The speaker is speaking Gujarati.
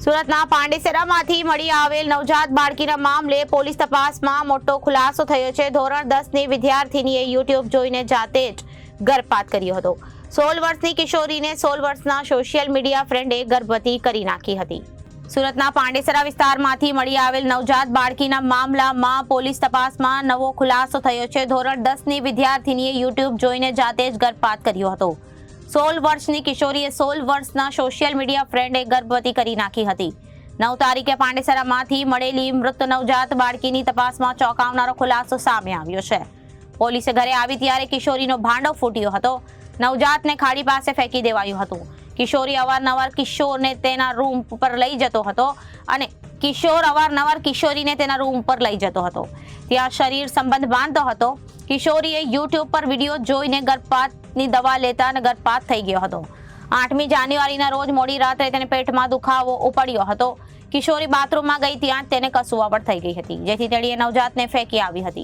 સુરતના પાંડેસરામાંથી મળી આવેલ નવજાત બાળકીના મામલે પોલીસ તપાસમાં મોટો ખુલાસો થયો છે। ધોરણ 10ની વિદ્યાર્થીનીએ યુટ્યુબ જોઈને જાતે જ ગર્ભપાત કર્યો હતો। 16 વર્ષની કિશોરીને 16 વર્ષના સોશિયલ મીડિયા ફ્રેન્ડે ગર્ભવતી કરી નાખી હતી। સુરતના પાંડેસરા વિસ્તારમાંથી મળી આવેલ નવજાત બાળકીના મામલામાં પોલીસ તપાસમાં નવો ખુલાસો થયો છે। ધોરણ 10ની વિદ્યાર્થીનીએ યુટ્યુબ જોઈને જાતે જ ગર્ભપાત કર્યો હતો। 16 વર્ષની કિશોરીએ 16 વર્ષના સોશિયલ મીડિયા ફ્રેન્ડે ગર્ભવતી કરી નાખી હતી। 9 તારીખે પાંડેસરામાંથી મળેલી મૃત નવજાત બાળકીની તપાસમાં ચોંકાવનારો ખુલાસો સામે આવ્યો છે। પોલીસે ઘરે આવી ત્યારે કિશોરીનો ભાંડો ફૂટ્યો હતો। નવજાતને ખાડી પાસે ફેંકી દેવાયું હતું। કિશોરી અવારનવાર કિશોરને તેના રૂમ પર લઈ જતો હતો અને કિશોર અવારનવાર કિશોરીને તેના રૂમ પર લઈ જતો હતો। ત્યાં શરીર સંબંધ બાંધતો હતો। કિશોરીએ યુટ્યુબ પર વિડીયો જોઈને ગર્ભપાતની દવા લેતા અને ગર્ભપાત થઈ ગયો હતો। 8મી જાન્યુઆરીના રોજ મોડી રાત્રે તેને પેટમાં દુખાવો ઉપડ્યો હતો। કિશોરી બાથરૂમમાં ગઈ ત્યાં તેને કસુવાવડ થઈ ગઈ હતી, જેથી તેણીએ નવજાતને ફેંકી આવી હતી।